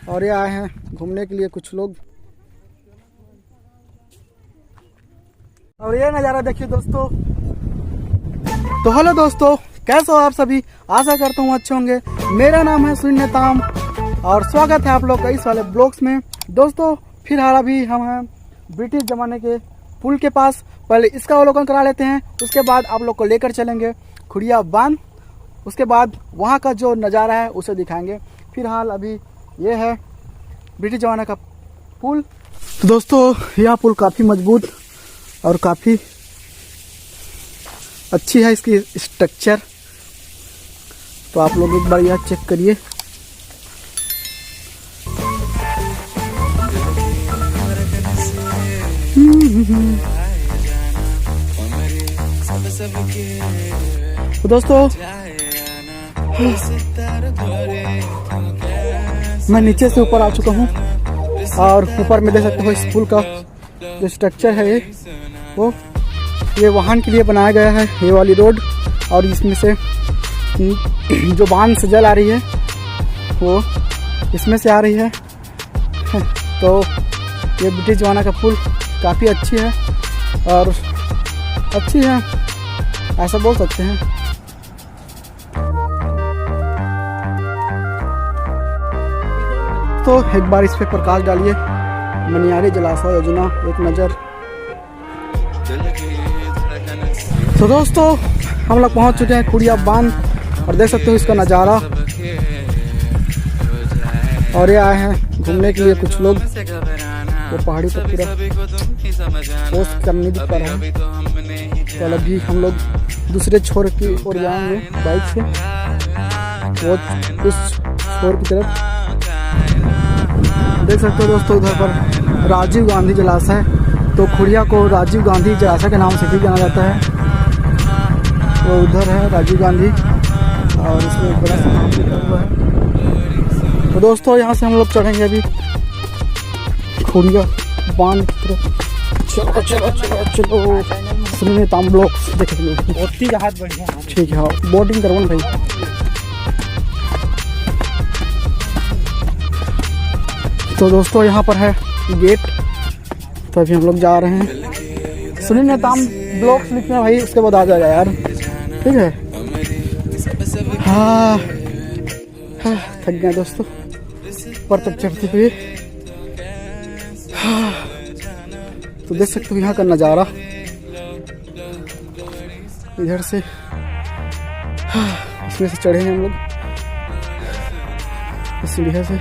और ये आए हैं घूमने के लिए कुछ लोग। और ये नज़ारा देखिए दोस्तों। तो हेलो दोस्तों, कैसे हो आप सभी? आशा करता हूँ अच्छे होंगे। मेरा नाम है सुनील नेताम और स्वागत है आप लोग का इस वाले ब्लॉग्स में। दोस्तों फिलहाल अभी हम हैं ब्रिटिश ज़माने के पुल के पास। पहले इसका अवलोकन करा लेते हैं, उसके बाद आप लोग को लेकर चलेंगे खुड़िया बांध। उसके बाद वहाँ का जो नज़ारा है उसे दिखाएंगे। फिलहाल अभी ये है ब्रिटिश ज़माने का पुल। तो दोस्तों यह पुल काफ़ी मजबूत और काफ़ी अच्छी है इसकी स्ट्रक्चर। तो आप लोग एक बार यह चेक करिए। तो दोस्तों मैं नीचे से ऊपर आ चुका हूँ और ऊपर में देख सकते हो इस पुल का जो स्ट्रक्चर है ये वाहन के लिए बनाया गया है। ये वाली रोड और इसमें से जो बांध से जल आ रही है वो इसमें से आ रही है। तो ये ब्रिटिश ज़माना का पुल काफ़ी अच्छी है और अच्छी है ऐसा बोल सकते हैं। तो एक बार इस पे प्रकाश डालिए। मनियारी जलाशय योजना एक नज़र। तो दोस्तों हम लोग पहुंच चुके हैं खुड़िया बांध और देख सकते हो इसका नज़ारा। और ये आए हैं घूमने के लिए कुछ लोग। वो पहाड़ी पर पूरा पोस्ट करने दिख पा रहा है। तो अभी हम लोग दूसरे छोर की ओर जाएंगे बाइक से, वो उस छोर की तरफ। देख सकते हो दोस्तों उधर पर राजीव गांधी जलाशय। तो खुड़िया को राजीव गांधी जलाशय के नाम से भी जाना जाता है। वो उधर है राजीव गांधी और इसमें एक बड़ा सा नाम लिखा हुआ है। तो दोस्तों यहाँ से हम लोग चढ़ेंगे अभी खुड़िया बांध की तरफ। चलो चलो चलो चलो सुनिए ताम ब्लॉग्स देखेंगे। ठीक है बोटिंग करवाओ ना भाई। तो दोस्तों यहाँ पर है गेट। तो अभी हम लोग जा रहे हैं। सुनिए नेताम ब्लॉग्स लिखना भाई, उसके बाद आ जाएगा यार। ठीक है। हाँ थक गए दोस्तों ऊपर तक चढ़ते हुए। तो देख सकते हो यहाँ का नज़ारा इधर से। इसमें से चढ़े हैं हम लोग इस सीढ़ियों से।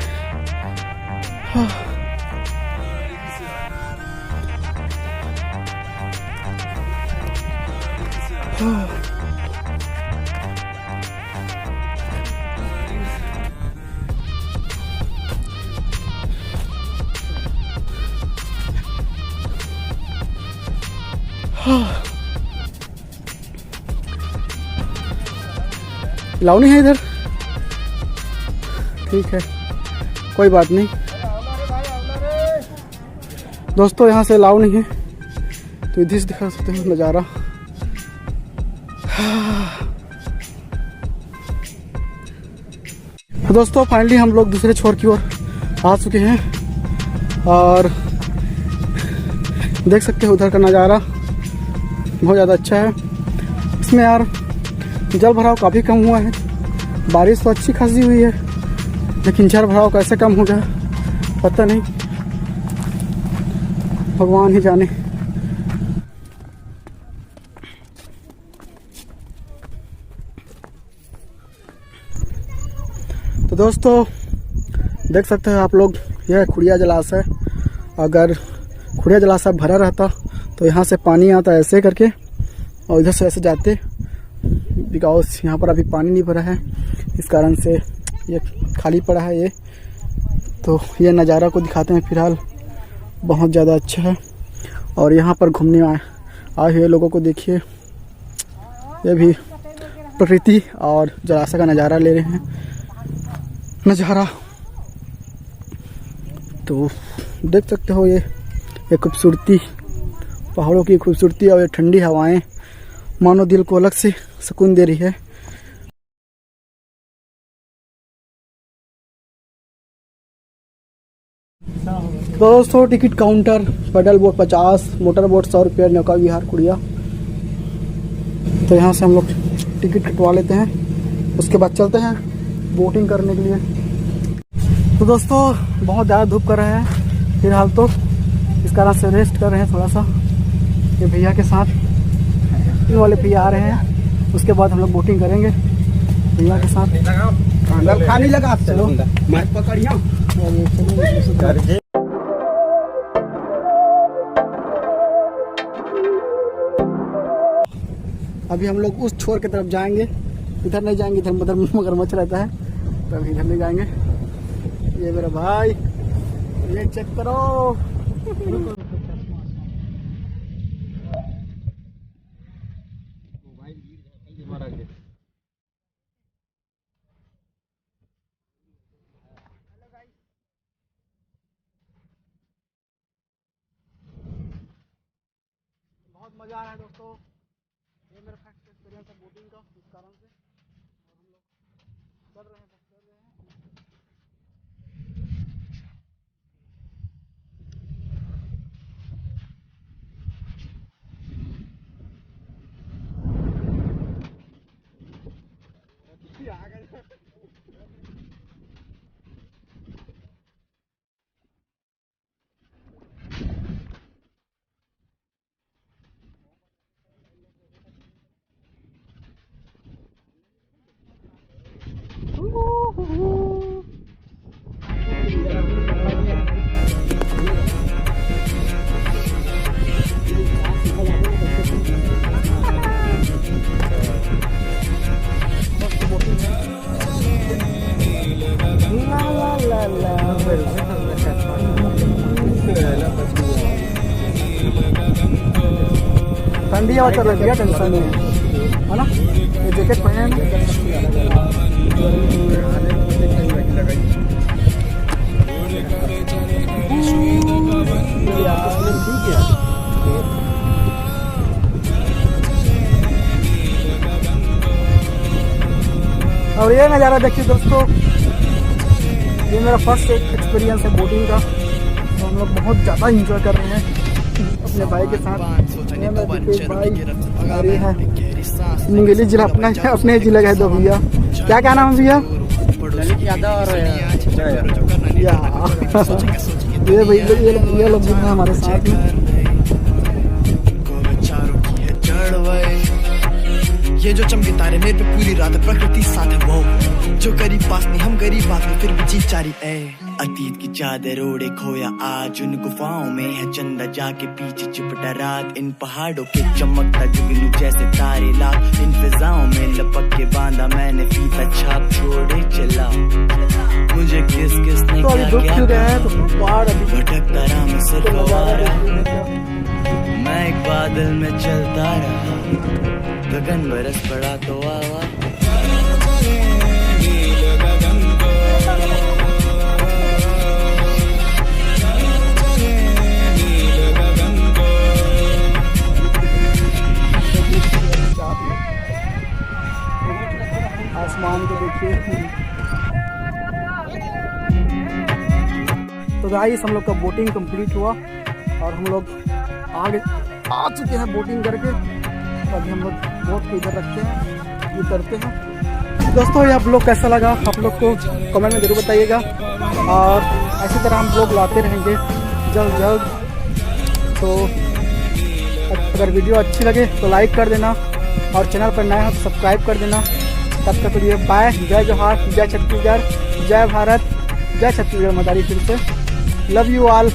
लाउनी है इधर। ठीक है कोई बात नहीं दोस्तों, यहाँ से लाउ नहीं है तो इधर से दिखा सकते हो नज़ारा। तो दोस्तों फाइनली हम लोग दूसरे छोर की ओर आ चुके हैं और देख सकते हो उधर का नज़ारा बहुत ज़्यादा अच्छा है। इसमें यार जल भराव काफ़ी कम हुआ है। बारिश तो अच्छी खासी हुई है लेकिन जल भराव कैसे कम हो गया पता नहीं, भगवान ही जाने। तो दोस्तों देख सकते हैं आप लोग यह खुड़िया जलाशय। अगर खुड़िया जलाशय भरा रहता तो यहाँ से पानी आता ऐसे करके और इधर से ऐसे जाते। बिकॉज यहाँ पर अभी पानी नहीं भरा है इस कारण से ये खाली पड़ा है ये। तो ये नज़ारा को दिखाते हैं। फिलहाल बहुत ज़्यादा अच्छा है और यहाँ पर घूमने आए हुए लोगों को देखिए, ये भी प्रकृति और जलाशय का नज़ारा ले रहे हैं। नज़ारा तो देख सकते हो ये खूबसूरती, पहाड़ों की खूबसूरती और ये ठंडी हवाएं मानो दिल को अलग से सुकून दे रही है। तो दोस्तों ticket counter, paddle boat 50, motor boat 100 रुपये, नौका विहार कुड़िया। तो यहाँ से हम लोग टिकट कटवा लेते हैं, उसके बाद चलते हैं बोटिंग करने के लिए। तो दोस्तों बहुत ज़्यादा धूप कर रहा है फिलहाल, तो इस कारण से रेस्ट कर रहे हैं थोड़ा सा। ये भैया के साथ इन वाले भैया आ रहे हैं, उसके बाद हम लोग बोटिंग करेंगे भैया के साथ। खाने लगा चलो मैं पकड़िया। अभी हम लोग उस छोर की तरफ जाएंगे, इधर नहीं जाएंगे, इधर मगरमच्छ रहता है, तो अभी इधर नहीं जाएंगे। ये मेरा भाई, ये चेक करो। बहुत मजा आ रहा है दोस्तों, ये मेरा फर्स्ट एक्सपीरियंस है बोटिंग का, इस कारण से। और हम लोग कर रहे हैं। ठंडी हवा चल रही है, टेंशन नहीं है ना। ये जैकेट पहने हैं और ये नज़ारा देखिए दोस्तों, ये मेरा फर्स्ट एक्सपीरियंस है बोटिंग का। तो हम लोग बहुत ज़्यादा इंजॉय कर रहे हैं अपने भाई के साथ। भाई अरे है मुंगेली जिला, अपने जिला का है दो भैया। क्या नाम है भैया? ये भैया ये लोग भी हैं हमारे साथ में। ये जो चमके तारे मेरे पे पूरी रात, प्रकृति साथ है वो जो करीब पास नहीं, हम गरीब बात में फिर भी जी चारी। अतीत की चादर ओढ़े खोया आज उन गुफाओं में है चंदा, जाके पीछे चिपटा रात। इन पहाड़ों के चमकता जुगनू जैसे तारे लाख, इन फिजाओं में लपक के बांधा मैंने फीता, छाप छोड़े चला मुझे किस ने तो क्या तो भटकता रहा मैं सिर्फ आवारा, मैं एक बादल में चलता रहा, गगन बरस पड़ा तो आवा। आसमान को देखिए। तो गाइस हम लोग का बोटिंग कंप्लीट हुआ और हम लोग आगे आ चुके हैं बोटिंग करके। अभी हम लोग बोट को इधर रखते हैं, उतरते हैं। दोस्तों ये आप लोग कैसा लगा आप लोग को कमेंट में ज़रूर बताइएगा, और ऐसी तरह हम लोग लाते रहेंगे जल्द जल्द। तो अगर वीडियो अच्छी लगे तो लाइक कर देना, और चैनल पर नए हो तो सब्सक्राइब कर देना। तब तक के लिए बाय, जय जोहार, जय छत्तीसगढ़, जय भारत, जय छत्तीसगढ़ मदारी। फिर से लव यू ऑल।